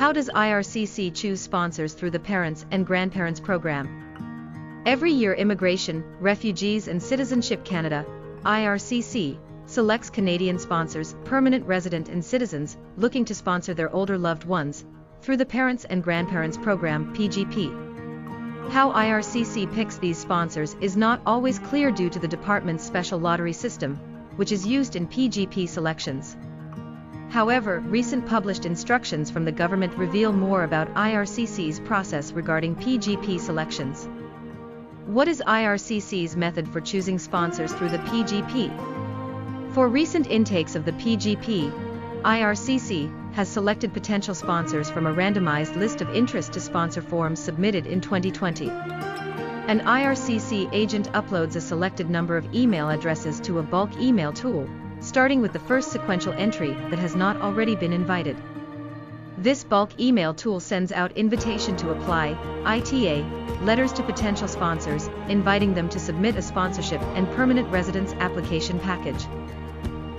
How does IRCC choose sponsors through the Parents and Grandparents Program? Every year Immigration, Refugees and Citizenship Canada, IRCC, selects Canadian sponsors, permanent resident and citizens, looking to sponsor their older loved ones, through the Parents and Grandparents Program, PGP. How IRCC picks these sponsors is not always clear due to the department's special lottery system, which is used in PGP selections. However, recent published instructions from the government reveal more about IRCC's process regarding PGP selections. What is IRCC's method for choosing sponsors through the PGP? For recent intakes of the PGP, IRCC has selected potential sponsors from a randomized list of interest to sponsor forms submitted in 2020. An IRCC agent uploads a selected number of email addresses to a bulk email tool, starting with the first sequential entry that has not already been invited. This bulk email tool sends out invitation to apply, ITA, letters to potential sponsors, inviting them to submit a sponsorship and permanent residence application package.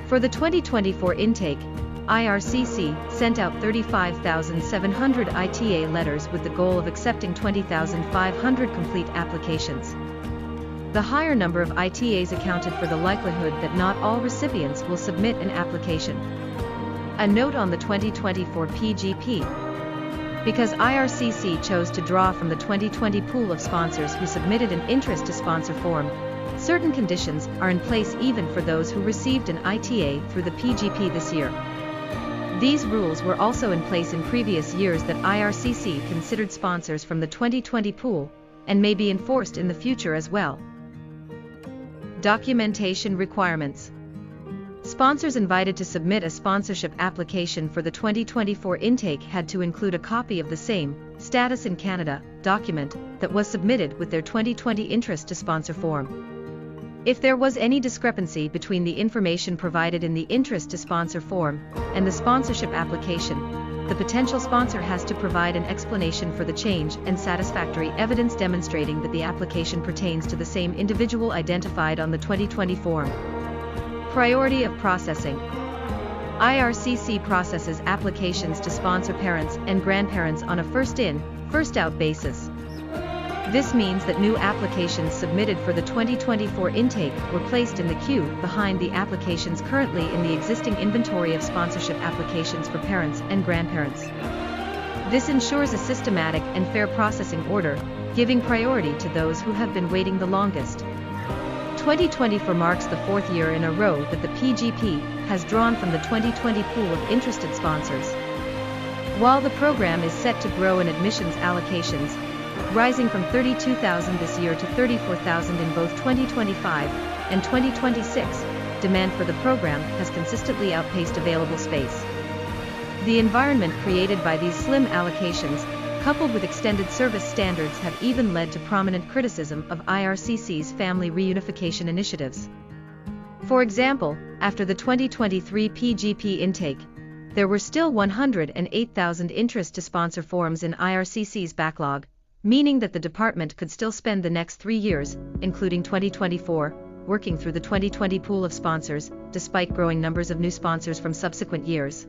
For the 2024 intake, IRCC sent out 35,700 ITA letters with the goal of accepting 20,500 complete applications. The higher number of ITAs accounted for the likelihood that not all recipients will submit an application. A note on the 2024 PGP. Because IRCC chose to draw from the 2020 pool of sponsors who submitted an interest to sponsor form, certain conditions are in place even for those who received an ITA through the PGP this year. These rules were also in place in previous years that IRCC considered sponsors from the 2020 pool, and may be enforced in the future as well. Documentation requirements. Sponsors invited to submit a sponsorship application for the 2024 intake had to include a copy of the same Status in Canada document that was submitted with their 2020 interest to sponsor form. If there was any discrepancy between the information provided in the interest to sponsor form and the sponsorship application, the potential sponsor has to provide an explanation for the change and satisfactory evidence demonstrating that the application pertains to the same individual identified on the 2020 form. Priority of processing. IRCC processes applications to sponsor parents and grandparents on a first-in, first-out basis. This means that new applications submitted for the 2024 intake were placed in the queue behind the applications currently in the existing inventory of sponsorship applications for parents and grandparents. This ensures a systematic and fair processing order, giving priority to those who have been waiting the longest. 2024 marks the fourth year in a row that the PGP has drawn from the 2020 pool of interested sponsors. While the program is set to grow in admissions allocations, rising from 32,000 this year to 34,000 in both 2025 and 2026, demand for the program has consistently outpaced available space. The environment created by these slim allocations, coupled with extended service standards, have even led to prominent criticism of IRCC's family reunification initiatives. For example, after the 2023 PGP intake, there were still 108,000 interest to sponsor forms in IRCC's backlog, meaning that the department could still spend the next 3 years, including 2024, working through the 2020 pool of sponsors, despite growing numbers of new sponsors from subsequent years.